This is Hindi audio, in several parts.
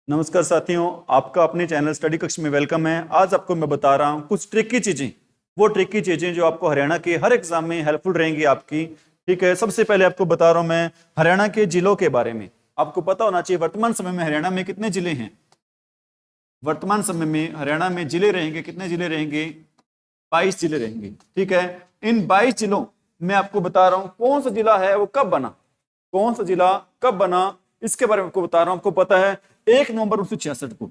नमस्कार साथियों, आपका अपने चैनल स्टडी कक्ष में वेलकम है। आज आपको मैं बता रहा हूं कुछ ट्रिकी चीजें, वो ट्रिकी चीजें जो आपको हरियाणा के हर एग्जाम में हेल्पफुल रहेंगी आपकी। ठीक है, सबसे पहले आपको बता रहा हूं मैं हरियाणा के जिलों के बारे में। आपको पता होना चाहिए वर्तमान समय में हरियाणा में कितने जिले हैं। वर्तमान समय में हरियाणा में जिले रहेंगे, कितने जिले रहेंगे? 22 जिले रहेंगे। ठीक है, इन 22 जिलों में आपको बता रहा हूं कौन सा जिला है वो कब बना, कौन सा जिला कब बना, इसके बारे में आपको बता रहा हूं। आपको पता है 1 नवंबर 1966 को,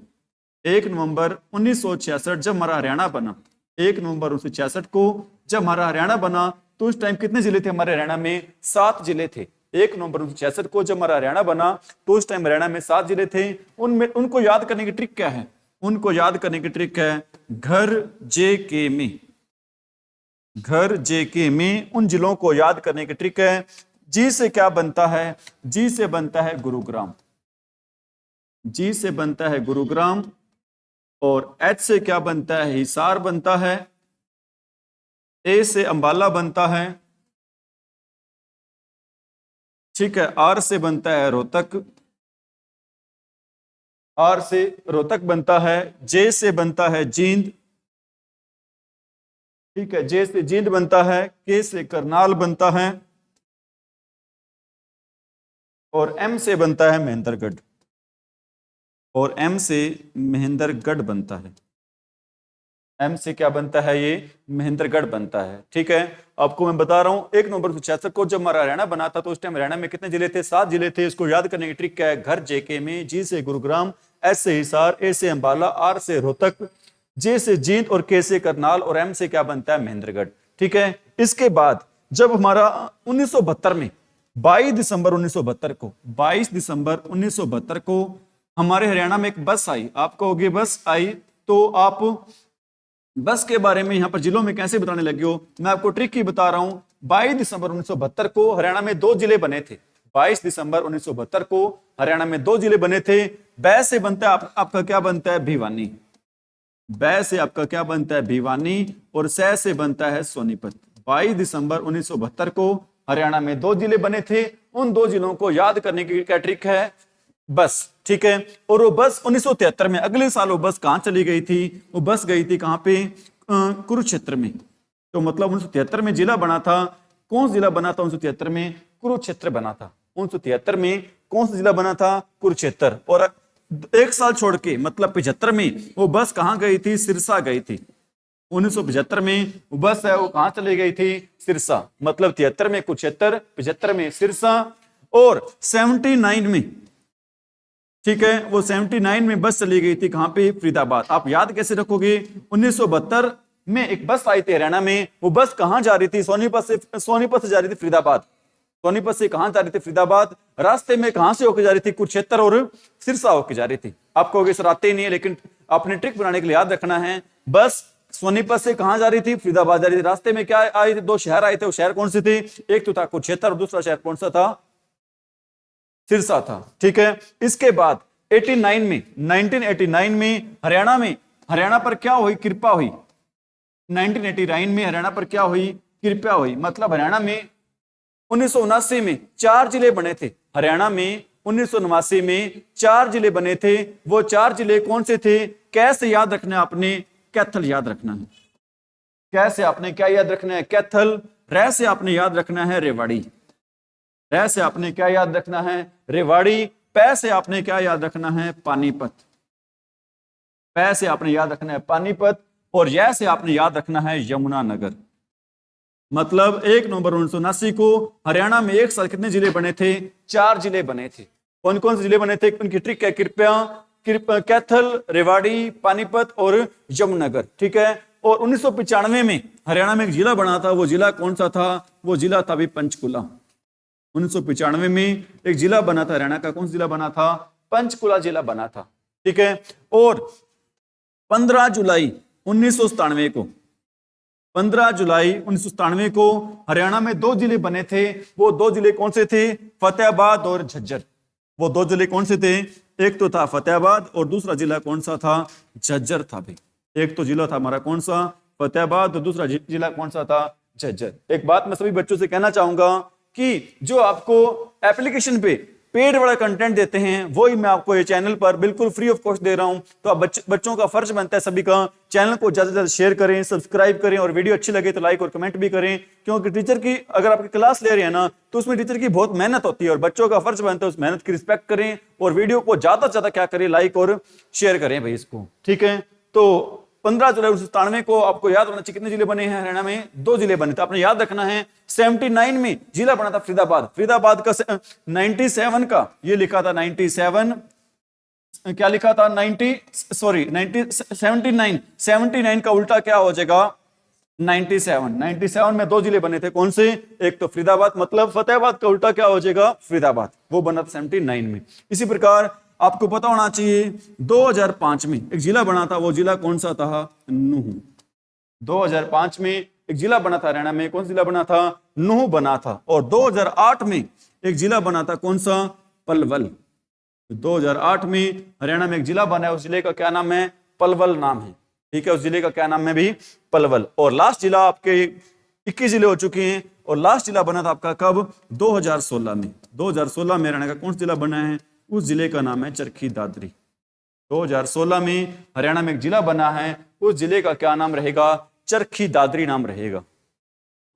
1 नवंबर 1966 जब हमारा हरियाणा बना, 1 नवंबर 1966 को जब हमारा हरियाणा बना तो उस टाइम कितने जिले थे हमारे हरियाणा में? 7 जिले थे। 1 नवंबर 1966 को जब हमारा हरियाणा बना तो उस टाइम हरियाणा में 7 जिले थे। उनमें उनको याद करने की ट्रिक क्या है? उनको याद करने की ट्रिक है घर जे के में, घर जे के में उन जिलों को याद करने की ट्रिक है। जी से क्या बनता है? जी से बनता है गुरुग्राम, जी से बनता है गुरुग्राम। और एच से क्या बनता है? हिसार बनता है। ए से अंबाला बनता है। ठीक है, आर से बनता है रोहतक, आर से रोहतक बनता है। जे से बनता है जींद। ठीक है, जे से जींद बनता है। के से करनाल बनता है। और एम से बनता है महेंद्रगढ़, और एम से महेंद्रगढ़ बनता है। एम से क्या बनता है? ये महेंद्रगढ़ बनता है। ठीक है, आपको मैं बता रहा हूं 1 नवंबर 1966 को जब हमारा हरियाणा बना था तो उस टाइम हरियाणा में कितने जिले थे? 7 जिले थे। इसको याद करने की ट्रिक क्या है? घर जेके में, जी से गुरुग्राम, एस से हिसार, ए से अंबाला, आर से रोहतक, जे से जींद और के से करनाल और एम से क्या बनता है? महेंद्रगढ़। ठीक है, इसके बाद जब हमारा 1972 में 22 दिसंबर 1972 को, 22 दिसंबर 1972 को हमारे हरियाणा में एक बस आई। आप कहोगे बस आई तो आप बस के बारे में यहां पर जिलों में कैसे बताने लगे हो? मैं आपको ट्रिक ही बता रहा हूं। 22 दिसंबर 1972 को हरियाणा में 2 जिले बने थे। 22 दिसंबर 1972 को हरियाणा में 2 जिले बने थे। बै से बनता है आपका क्या बनता है? भिवानी। बै से आपका क्या बनता है? भिवानी। और सै से बनता है सोनीपत। 22 दिसंबर 1972 को हरियाणा में 2 जिले बने थे। उन 2 जिलों को याद करने की क्या ट्रिक है? बस। ठीक है, और वो बस 1973 में, अगले साल वो बस कहां चली गई थी? वो बस गई थी कहां पे? कुरुक्षेत्र में। तो मतलब 1973 में जिला बना था। कौन सा जिला बना था 1973 में? कुरुक्षेत्र बना था। 1973 में कौन सा जिला बना था? कुरुक्षेत्र। और 1 साल छोड़ के मतलब 75 में वो बस कहां गई थी? सिरसा गई थी। 1975 में वो बस है वो कहां चली गई थी? सिरसा। मतलब 73 में कुरुक्षेत्र, 75 में सिरसा। और 79 में, ठीक है, वो 79 में बस चली गई थी कहां पे? फरीदाबाद। आप याद कैसे रखोगे? 1972 में एक बस आई थी हरियाणा में। वो बस कहां जा रही थी? सोनीपत से जा रही थी फरीदाबाद। सोनीपत से कहां जा रही थी? फरीदाबाद। रास्ते में कहां से होकर जा रही थी? कुरुक्षेत्र और सिरसा होकर जा रही थी। आपको सर आते ही नहीं है, लेकिन आपने ट्रिक बनाने के लिए याद रखना है। बस सोनीपत से कहां जा रही थी? फरीदाबाद जा रही थी। रास्ते में क्या आई थी? 2 शहर आए थे। वो शहर कौन से थे? एक तो था कुरुक्षेत्र और दूसरा शहर कौन सा था? सिरसा था। ठीक है, इसके बाद 1989 में हरियाणा पर क्या हुई? कृपा हुई। 1989 में हरियाणा पर क्या हुई? कृपा हुई। मतलब हरियाणा में 1979 में 4 जिले बने थे। हरियाणा में 1979 में 4 जिले बने थे। वो 4 जिले कौन से थे? कैसे याद रखना है आपने? कैथल याद रखना है। कैसे आपने क्या याद रखना है? कैथल। रै से आपने याद रखना है रेवाड़ी। रै से आपने क्या याद रखना है? रेवाड़ी। पै से आपने क्या याद रखना है? पानीपत। पै से आपने याद रखना है पानीपत। और यै से आपने याद रखना है यमुनानगर। मतलब 1 नवंबर 1979 को हरियाणा में एक साल कितने जिले बने थे? 4 जिले बने थे। कौन कौन से जिले बने थे? उनकी ट्रिक है कृपया, कैथल, रेवाड़ी, पानीपत और यमुनानगर। ठीक है, और 1995 में हरियाणा में एक जिला बना था। वो जिला कौन सा था? वो जिला था भी पंचकुला। 1995 में एक जिला बना था हरियाणा का। कौन सा जिला बना था? पंचकुला जिला बना था। ठीक है, और 15 जुलाई 1997 को, 15 जुलाई 1997 को हरियाणा में 2 जिले बने थे। वो 2 जिले कौन से थे? फतेहाबाद और झज्जर। वो 2 जिले कौन से थे? एक तो था फतेहाबाद और दूसरा जिला कौन सा था? झज्जर था भाई। एक तो जिला था हमारा कौन सा? फतेहाबाद। और दूसरा जिला कौन सा था? झज्जर। एक बात मैं सभी बच्चों से कहना चाहूंगा कि जो आपको एप्लीकेशन पे पेड वाला कंटेंट देते हैं, वही मैं आपको ये चैनल पर बिल्कुल फ्री ऑफ कॉस्ट दे रहा हूं। तो आप बच्चों का फर्ज बनता है सभी का, चैनल को ज्यादा से ज्यादा शेयर करें, सब्सक्राइब करें, और वीडियो अच्छी लगे तो लाइक और कमेंट भी करें, क्योंकि टीचर की अगर आपकी क्लास ले रहे हैं ना तो उसमें टीचर की बहुत मेहनत होती है, और बच्चों का फर्ज बनता है उस मेहनत की रिस्पेक्ट करें, और वीडियो को ज्यादा से ज्यादा क्या करें, लाइक और शेयर करें भाई इसको, ठीक है। तो 15 जुलाई 1997 को आपको याद होना चाहिए कितने जिले बने हैं हरियाणा में, 2 जिले बने थे, आपने याद रखना है। 79 में जिला बना था फरीदाबाद, फरीदाबाद का 97 का ये लिखा था 97, क्या लिखा था 79 का उल्टा क्या हो जाएगा 97 में 2 जिले बने थे, कौन से, एक तो फरीदाबाद मतलब फतेहाबाद का उल्टा क्या हो जाएगा फरीदाबाद, वो बना था 79 में। इसी प्रकार आपको पता होना चाहिए 2005 में एक जिला बना था, वो जिला कौन सा था, नूह। 2005 में एक जिला बना था हरियाणा में, कौन सा जिला बना था, नूह बना था। और 2008 में एक जिला बना था, कौन सा, पलवल। 2008 में हरियाणा में एक जिला बना है, उस जिले का क्या नाम है, पलवल नाम है, ठीक है, उस जिले का क्या नाम है भी, पलवल। और लास्ट जिला आपके 21 जिले हो चुके हैं, और लास्ट जिला बना था आपका कब, 2016 में। 2016 में हरियाणा का कौन सा जिला बना है, उस जिले का नाम है चरखी दादरी। 2016 में हरियाणा में एक जिला बना है, उस जिले का क्या नाम रहेगा, चरखी दादरी नाम रहेगा,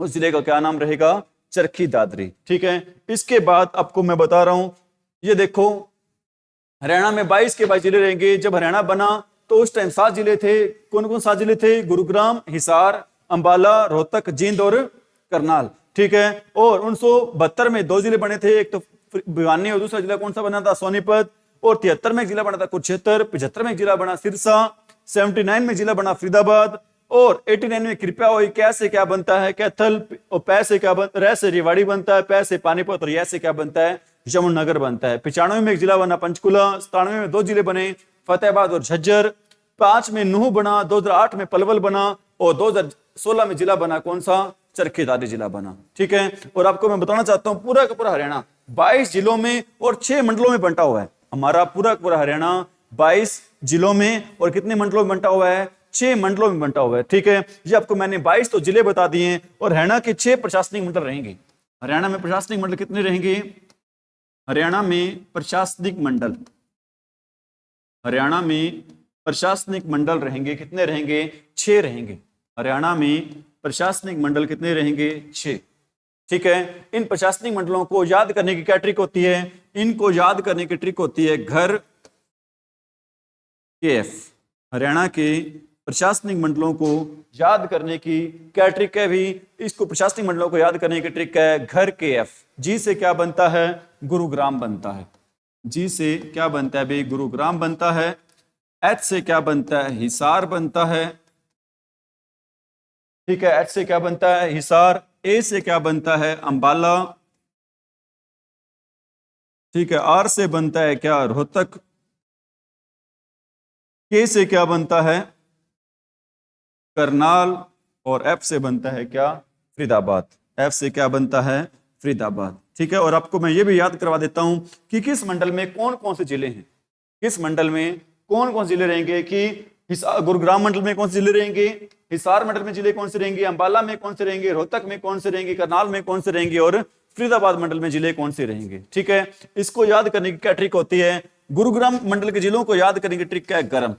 उस जिले का क्या नाम रहेगा, चरखी दादरी, ठीक है। इसके बाद आपको मैं बता रहा हूं, ये देखो हरियाणा में 22 के 22 जिले रहेंगे। जब हरियाणा बना तो उस टाइम 7 जिले थे, कौन कौन 7 जिले थे, गुरुग्राम, हिसार, अंबाला, रोहतक, जींद और करनाल, ठीक है। और 1972 में 2 जिले बने थे, एक तो भिवानी और दूसरा जिला कौन सा बना था, सोनीपत। और 73 में एक जिला बना था कुरुक्षेत्र, 75 में एक जिला बना सिरसा, 79 में जिला बना फरीदाबाद, और 89 में कृपया हुई, कै से क्या बनता है, कैथल, और पै से क्या बनता है, रै से रेवाड़ी बनता है, पै से पानीपत, और यै से क्या बनता है, यमुनानगर बनता है। 95 में एक जिला बना पंचकुला, 97 में 2 जिले बने, फतेहाबाद और झज्जर, 5 में नूह बना, 2008 में पलवल बना, और 2016 में जिला बना कौन सा, चरखी दादरी जिला बना, ठीक है। और आपको मैं बताना चाहता हूं पूरा का पूरा हरियाणा 22 जिलों में और 6 मंडलों में बंटा हुआ है। हमारा पूरा पूरा हरियाणा 22 जिलों में और कितने मंडलों में बंटा हुआ है, 6 मंडलों में बंटा हुआ है, ठीक है। ये आपको मैंने 22 तो जिले बता दिए हैं, और हरियाणा के 6 प्रशासनिक मंडल रहेंगे। हरियाणा में प्रशासनिक मंडल कितने रहेंगे, हरियाणा में प्रशासनिक मंडल, हरियाणा में प्रशासनिक मंडल रहेंगे, कितने रहेंगे, 6 रहेंगे। हरियाणा में प्रशासनिक मंडल कितने रहेंगे, 6, ठीक है। इन प्रशासनिक मंडलों को याद करने की क्या ट्रिक होती है, इनको याद करने की ट्रिक होती है घर के एफ। हरियाणा के प्रशासनिक मंडलों को याद करने की क्या ट्रिक है भी, इसको प्रशासनिक मंडलों को याद करने की ट्रिक है घर के एफ। जी से क्या बनता है, गुरुग्राम बनता है, जी से क्या बनता है भाई, गुरुग्राम बनता है। एच से क्या बनता है, हिसार बनता है, ठीक है, एच से क्या बनता है, हिसार। ए से क्या बनता है, अंबाला, ठीक है। आर से बनता है क्या, रोहतक। के से क्या बनता है, करनाल। और एफ से बनता है क्या, फरीदाबाद। एफ से क्या बनता है, फरीदाबाद, ठीक है। और आपको मैं ये भी याद करवा देता हूं कि किस मंडल में कौन कौन से जिले हैं, किस मंडल में कौन कौन से जिले रहेंगे, कि गुरुग्राम मंडल में कौन से जिले रहेंगे, हिसार मंडल में जिले कौन से रहेंगे, अंबाला में कौन से रहेंगे, रोहतक में कौन से रहेंगे, करनाल में कौन से रहेंगे, और फरीदाबाद मंडल में जिले कौन से रहेंगे, ठीक है। इसको याद करने की क्या ट्रिक होती है, गुरुग्राम मंडल के जिलों को याद करने की ट्रिक क्या है, गरम।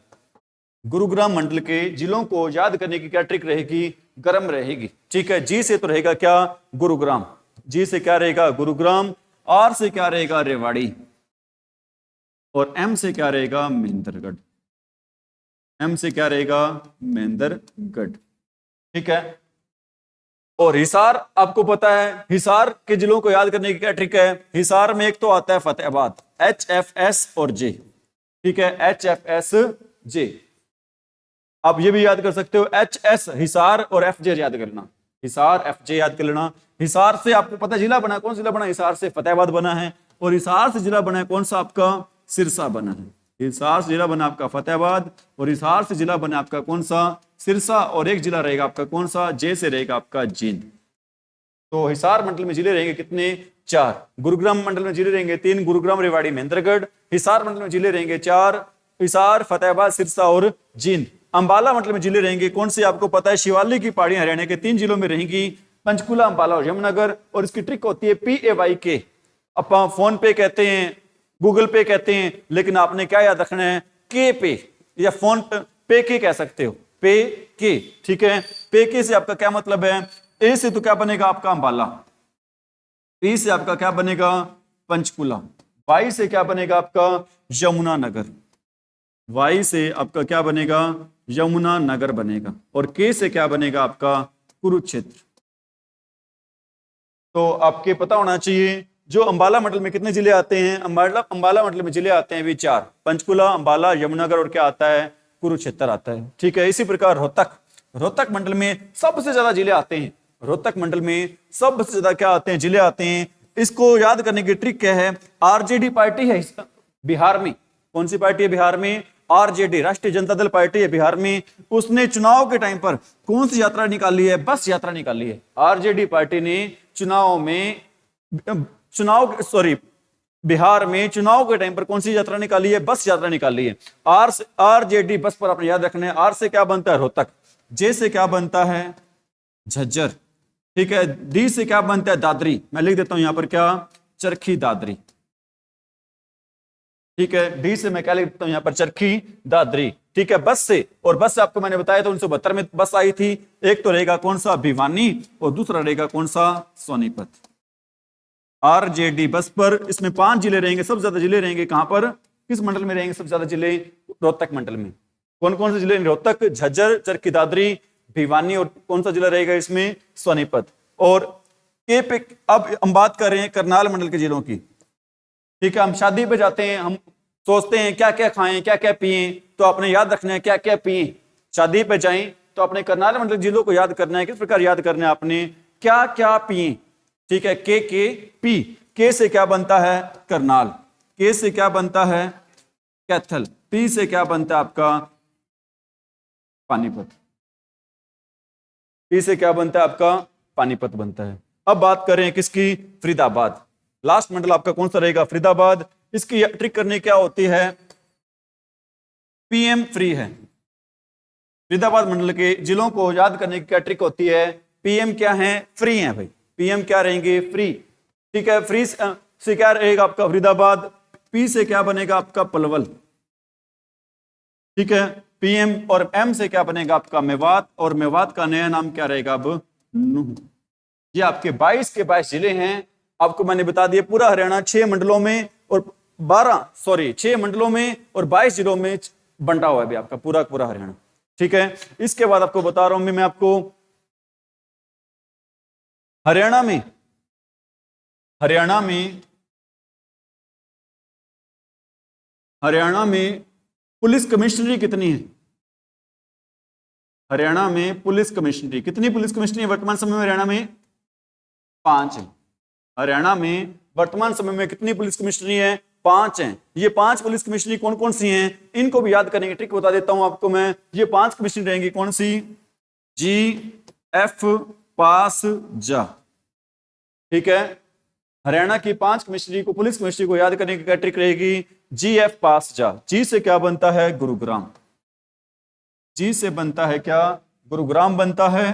गुरुग्राम मंडल के जिलों को याद करने की क्या ट्रिक रहेगी, गरम रहेगी, ठीक है। जी से तो रहेगा क्या, गुरुग्राम, जी से क्या रहेगा, गुरुग्राम। आर से क्या रहेगा, रेवाड़ी। और एम से क्या रहेगा, महेंद्रगढ़। एम से क्या रहेगा, महेंद्रगढ़, ठीक है। और हिसार आपको पता है, हिसार के जिलों को याद करने की क्या ट्रिक है, हिसार में एक तो आता है फतेहाबाद, HFS और J, ठीक है, HFS J। आप ये भी याद कर सकते हो HS हिसार और FJ याद कर लेना, हिसार FJ याद कर लेना। हिसार से आपको पता है जिला बना, कौन सा जिला बना, हिसार से फतेहाबाद बना है। और हिसार से जिला बना है कौन सा आपका, सिरसा बना है। हिसार से जिला बना आपका फतेहाबाद, और हिसार से जिला बना आपका कौन सा, सिरसा। और एक जिला रहेगा आपका कौन सा, जे से रहेगा आपका जींद। तो हिसार मंडल में जिले रहेंगे कितने, 4। गुरुग्राम मंडल में जिले रहेंगे 3, गुरुग्राम, रेवाड़ी, महेंद्रगढ़। हिसार मंडल में जिले रहेंगे 4, हिसार, फतेहाबाद, सिरसा और जींद। अंबाला मंडल में जिले रहेंगे कौन से, आपको पता है शिवालिक की पहाड़ियां हरियाणा के 3 जिलों में रहेंगी, पंचकुला, अंबाला और यमुनानगर। और इसकी ट्रिक होती है PAYK, अपन फोन पे कहते हैं, गूगल पे कहते हैं, लेकिन आपने क्या याद रखना है, के पे, या फोन पे के कह सकते हो, पे के, ठीक है। पे के से आपका क्या मतलब है, ए से तो क्या बनेगा आपका अंबाला, पी से आपका क्या बनेगा पंचकुला, वाई से क्या बनेगा आपका यमुनानगर, वाई से आपका क्या बनेगा यमुनानगर बनेगा, और के से क्या बनेगा आपका कुरुक्षेत्र। तो आपके पता होना चाहिए जो अंबाला मंडल में कितने जिले आते हैं, अंबाला मंडल में जिले आते हैं भी 4, पंचकुला, अंबाला, यमुनानगर और क्या आता है कुरुक्षेत्र आता है, ठीक है। इसी प्रकार रोहतक मंडल में सबसे ज्यादा जिले आते हैं, रोहतक मंडल में सबसे ज्यादा क्या आते हैं जिले आते हैं। इसको याद करने की ट्रिक क्या है, आरजेडी पार्टी है बिहार में, कौन सी पार्टी है बिहार में, आरजेडी, राष्ट्रीय जनता दल पार्टी है बिहार में। उसने चुनाव के टाइम पर कौन सी यात्रा निकाली है, बस यात्रा निकाली है। आरजेडी पार्टी ने बिहार में चुनाव के टाइम पर कौन सी यात्रा निकाली है, बस यात्रा निकाली है। आरजेडी बस पर आपने याद रखना है, आर से क्या बनता है रोहतक, जे से क्या बनता है झज्जर, ठीक है, डी से क्या बनता है दादरी, मैं लिख देता हूं यहां पर क्या चरखी दादरी, ठीक है, डी से मैं क्या लिख देता हूं यहां पर चरखी दादरी, ठीक है। बस से, और बस से आपको मैंने बताया था 1972 में बस आई थी, एक तो रहेगा कौन सा भिवानी और दूसरा रहेगा कौन सा सोनीपत। आरजेडी बस पर इसमें 5 जिले रहेंगे, सबसे ज्यादा जिले रहेंगे कहां पर, किस मंडल में रहेंगे सबसे ज्यादा जिले, रोहतक मंडल में। कौन कौन से जिले, रोहतक, झज्जर, चरखी दादरी, भिवानी और कौन सा जिला रहेगा इसमें सोनीपत। और के पे अब हम बात कर रहे हैं करनाल मंडल के जिलों की, ठीक है। हम शादी पे जाते हैं, हम सोचते हैं क्या क्या खाएं क्या क्या पिए, तो आपने याद रखना है क्या क्या पिए, शादी पे जाएं तो अपने करनाल मंडल जिलों को याद करना है, किस प्रकार याद करना है आपने, क्या क्या पिए, ठीक है। के पी, के से क्या बनता है करनाल, के से क्या बनता है कैथल, पी से क्या बनता है आपका पानीपत, पी से क्या बनता है आपका पानीपत बनता है। अब बात करें किसकी, फरीदाबाद, लास्ट मंडल आपका कौन सा रहेगा फरीदाबाद। इसकी ट्रिक करनी क्या होती है, पीएम फ्री है, फरीदाबाद मंडल के जिलों को याद करने की क्या ट्रिक होती है, पीएम क्या है फ्री है भाई, पीएम क्या रहेंगे फ्री, ठीक है। फ्री से क्या रहेगा आपका फरीदाबाद, पी से क्या बनेगा आपका पलवल, ठीक है, पीएम, और एम से क्या बनेगा आपका मेवात, और मेवात का नया नाम क्या रहेगा अब नूह। ये आपके 22 के 22 जिले हैं, आपको मैंने बता दिया पूरा हरियाणा 6 मंडलों में और 6 मंडलों में और 22 जिलों में बंटा हुआ है भी आपका पूरा पूरा हरियाणा, ठीक है। इसके बाद आपको बता रहा हूं मैं आपको हरियाणा में पुलिस कमिश्नरी कितनी है, हरियाणा में पुलिस कमिश्नरी कितनी, पुलिस कमिश्नरी वर्तमान समय में हरियाणा में 5 है, हरियाणा में वर्तमान समय में कितनी पुलिस कमिश्नरी है 5 हैं। ये 5 पुलिस कमिश्नरी कौन कौन सी हैं, इनको भी याद करने की ट्रिक बता देता हूं आपको मैं। ये 5 कमिश्नरी रहेंगी कौन सी, जी एफ पास जा, ठीक है। हरियाणा की 5 कमिश्नरी को, पुलिस कमिश्नरी को याद करने की क्या ट्रिक रहेगी, जी एफ पास जा, जी से क्या बनता है गुरुग्राम, जी से बनता है क्या गुरुग्राम बनता है,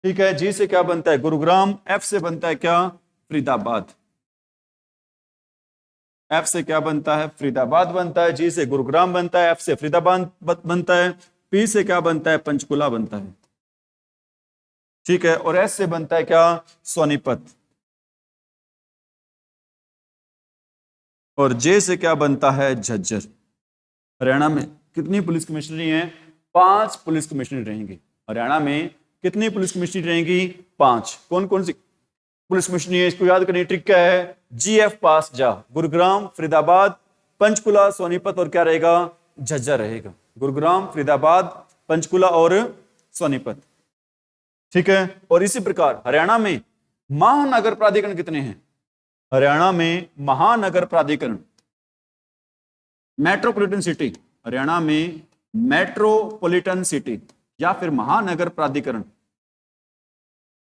ठीक है। जी से क्या बनता है गुरुग्राम, एफ से बनता है क्या फरीदाबाद, एफ से क्या बनता है फरीदाबाद बनता है, जी से गुरुग्राम बनता है, एफ से फरीदाबाद बनता है, पी से क्या बनता है पंचकुला बनता है, ठीक है, और एस से बनता है क्या सोनीपत, और जे से क्या बनता है झज्जर। हरियाणा में कितनी पुलिस कमिश्नरी हैं, 5 पुलिस कमिश्नरी रहेंगी हरियाणा में, कितनी पुलिस कमिश्नरी रहेंगी 5। कौन कौन सी पुलिस कमिश्नरी है, इसको याद करने की ट्रिक क्या है, जीएफ पास जा, गुरुग्राम, फरीदाबाद, पंचकुला, सोनीपत और क्या रहेगा झज्जर रहेगा, गुरुग्राम, फरीदाबाद, पंचकुला और सोनीपत, ठीक है। और इसी प्रकार हरियाणा में महानगर प्राधिकरण कितने हैं, हरियाणा में महानगर प्राधिकरण, मेट्रोपॉलिटन सिटी, हरियाणा में मेट्रोपॉलिटन सिटी या फिर महानगर प्राधिकरण,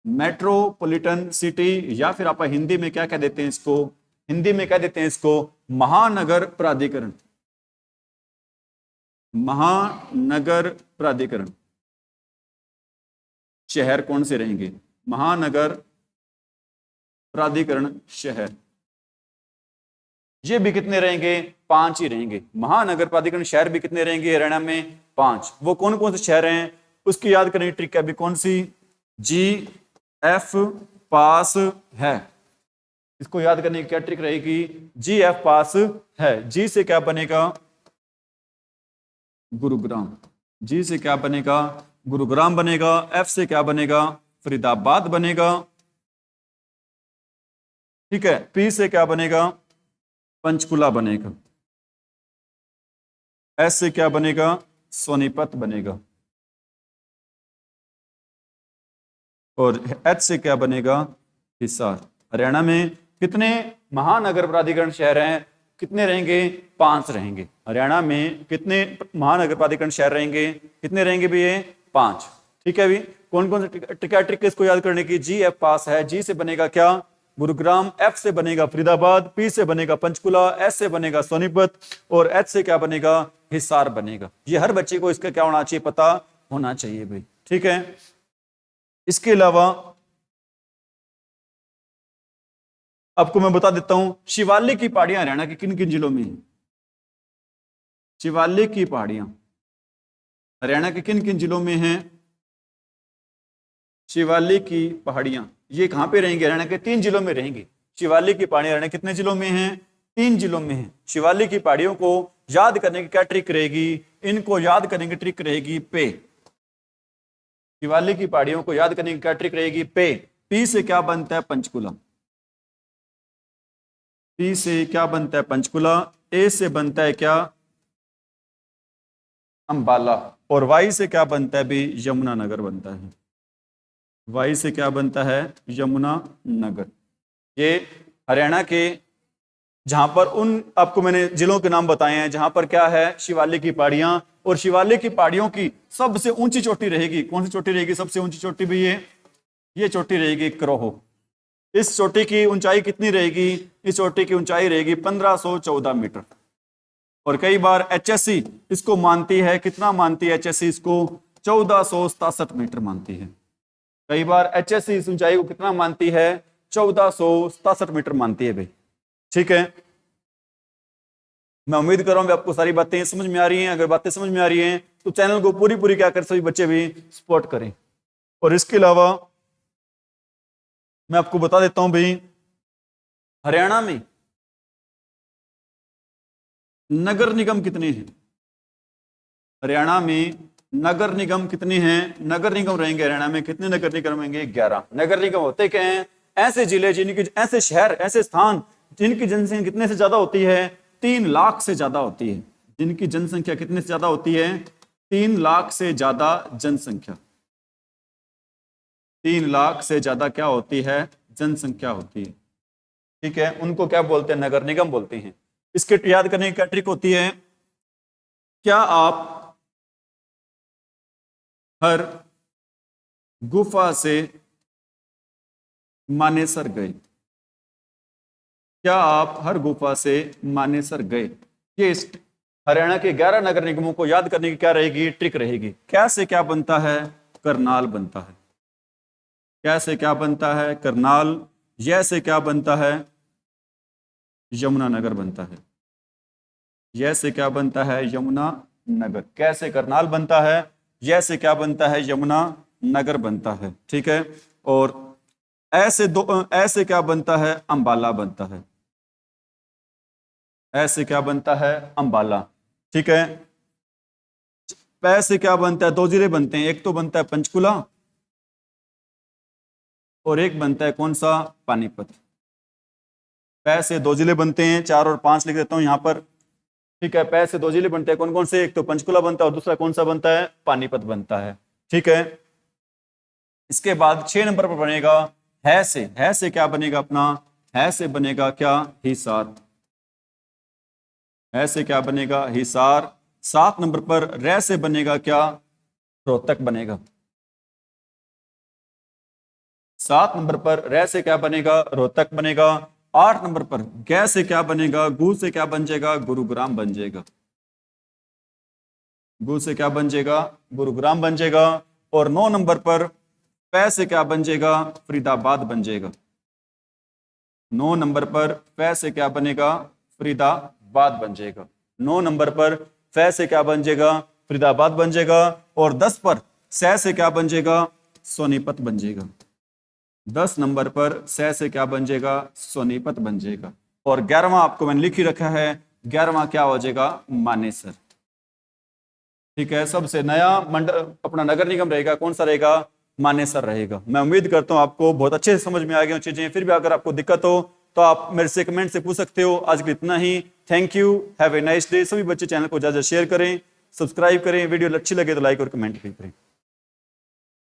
मेट्रोपॉलिटन सिटी, या फिर आप हिंदी में क्या कह देते हैं इसको, हिंदी में कह देते हैं इसको महानगर प्राधिकरण, महानगर प्राधिकरण। शहर कौन से रहेंगे, महानगर प्राधिकरण शहर, ये भी कितने रहेंगे? 5 ही रहेंगे। महानगर प्राधिकरण शहर भी कितने रहेंगे हरियाणा में? 5। वो कौन कौन से शहर हैं उसकी याद करने की ट्रिक है अभी। कौन सी? जी एफ पास है, इसको याद करने की क्या ट्रिक रहेगी? जी एफ पास है। जी से क्या बनेगा? गुरुग्राम। जी से क्या बनेगा? गुरुग्राम बनेगा। एफ से क्या बनेगा? फरीदाबाद बनेगा। ठीक है। पी से क्या बनेगा? पंचकुला बनेगा। एस से क्या बनेगा? सोनीपत बनेगा। और एच से क्या बनेगा? हिसार। हरियाणा में कितने महानगर प्राधिकरण शहर हैं? कितने रहेंगे? 5 रहेंगे। हरियाणा में कितने महानगर प्राधिकरण शहर रहेंगे? कितने रहेंगे भी? ये 5। ठीक है भी। कौन कौन से ट्रिक इसको याद करने की? जी एफ पास है। जी से बनेगा क्या? गुरुग्राम। एफ से बनेगा फरीदाबाद। पी से बनेगा पंचकुला। एस से बनेगा सोनीपत। और एच से क्या बनेगा? हिसार बनेगा। ये हर बच्चे को इसका क्या होना चाहिए? पता होना चाहिए भाई। ठीक है। इसके अलावा आपको मैं बता देता हूं शिवालिक की पहाड़ियां हरियाणा के किन किन जिलों में हैं। शिवालिक की पहाड़ियां हरियाणा के किन किन जिलों में हैं? शिवालिक की पहाड़ियां ये कहां पे रहेंगी? हरियाणा के 3 जिलों में रहेंगी। शिवालिक की पहाड़ियां हरियाणा कितने जिलों में हैं? 3 जिलों में हैं। शिवालिक की पहाड़ियों को याद करने की क्या ट्रिक रहेगी? इनको याद करने की ट्रिक रहेगी पे। शिवालिक की पहाड़ियों को याद करने की क्या ट्रिक रहेगी? पे। पी से क्या बनता है? पंचकुला। पी से क्या बनता है? पंचकुला। ए से बनता है क्या? अंबाला। और वाई से क्या बनता है भी? यमुनानगर बनता है। वाई से क्या बनता है? यमुनानगर। ये हरियाणा के जहां पर उन आपको मैंने जिलों के नाम बताए हैं जहां पर क्या है? शिवालिक की पहाड़ियां। और शिवालिक की पहाड़ियों की सबसे ऊंची चोटी रहेगी। कौन सी चोटी रहेगी सबसे ऊंची चोटी भी? ये चोटी रहेगी क्रोहो। इस चोटी की ऊंचाई कितनी रहेगी? इस चोटी की ऊंचाई रहेगी 1514 मीटर। और कई बार एचएससी इसको मानती है, कितना मानती है एचएससी इसको? 1467 मीटर मानती है। कई बार एचएससी इस ऊंचाई को कितना मानती है? 1467 मीटर मानती है भाई। ठीक है। मैं उम्मीद कर रहा हूं आपको सारी बातें समझ में आ रही हैं। अगर बातें समझ में आ रही हैं तो चैनल को पूरी पूरी क्या कर सभी बच्चे भी सपोर्ट करें। और इसके अलावा मैं आपको बता देता हूं भाई हरियाणा में नगर निगम कितने हैं? हरियाणा में नगर निगम कितने हैं? नगर निगम रहेंगे हरियाणा में कितने नगर निगम रहेंगे? 11 नगर निगम होते क्या हैं? ऐसे जिले जिनकी, ऐसे शहर, ऐसे स्थान जिनकी जनसंख्या कितने से ज्यादा होती है? 3 लाख से ज्यादा होती है। जिनकी जनसंख्या कितने से ज्यादा होती है? 3 लाख से ज्यादा जनसंख्या। 3 लाख से ज्यादा क्या होती है? जनसंख्या होती है। ठीक है। उनको क्या बोलते हैं? नगर निगम बोलते हैं। इसके याद करने की क्या ट्रिक होती है? क्या आप हर गुफा से मानेसर गए? क्या आप हर गुफा से मानेसर गए? ये हरियाणा के 11 नगर निगमों को याद करने की क्या रहेगी? ट्रिक रहेगी। क्या से क्या बनता है? करनाल बनता है। क्या से क्या बनता है? करनाल। यह से क्या बनता है? यमुनानगर बनता है। यह से क्या बनता है? यमुनानगर। कैसे? करनाल बनता है। यह से क्या बनता है? यमुनानगर बनता है। ठीक है। और ऐसे क्या बनता है? अंबाला बनता है। ऐसे क्या बनता है? अंबाला। ठीक है। पैसे क्या बनता है? 2 जिले बनते हैं। एक तो बनता है पंचकुला और एक बनता है कौन सा? पानीपत। पैसे 2 जिले बनते हैं। 4 और 5 लिख देता हूं यहां पर। ठीक है। पैसे 2 जिले बनते हैं। कौन कौन से? एक तो पंचकुला बनता है और दूसरा कौन सा बनता है? पानीपत बनता है। ठीक है। इसके बाद 6 नंबर पर बनेगा है से। है से क्या बनेगा अपना? है से बनेगा क्या? हिसार। है से क्या बनेगा? हिसार। 7 नंबर पर रे से बनेगा क्या? रोहतक बनेगा। 7 नंबर पर रे से क्या बनेगा? रोहतक बनेगा। 8 नंबर पर गै से क्या बनेगा? गु से क्या बन जाएगा? गुरुग्राम बन जाएगा। गु से क्या बन जाएगा? गुरुग्राम बन जाएगा। और 9 नंबर पर पै से क्या बन जाएगा? फरीदाबाद बन जाएगा। 9 नंबर पर फै से क्या बनेगा, फरीदाबाद बन जाएगा। 9 नंबर पर फै से क्या बन जाएगा, फरीदाबाद बन जाएगा। और 10 पर सै से क्या बन जाएगा, सोनीपत बन जाएगा। 10 नंबर पर सै से क्या बन जाएगा, सोनीपत बन जाएगा। और 11वां आपको मैंने लिख ही रखा है, 11वां क्या हो जाएगा, मानेसर। ठीक है, सबसे नया मंडल अपना नगर निगम रहेगा, कौन सा रहेगा, मानेसर रहेगा। मैं उम्मीद करता हूं आपको बहुत अच्छे से समझ में आ गई चीजें। फिर भी अगर आपको दिक्कत हो तो आप मेरे से कमेंट से पूछ सकते हो। आज के इतना ही, thank you, have a nice day. सभी बच्चे चैनल को ज्यादा शेयर करें, सब्सक्राइब करें, वीडियो अच्छी लगे तो लाइक और कमेंट भी करें।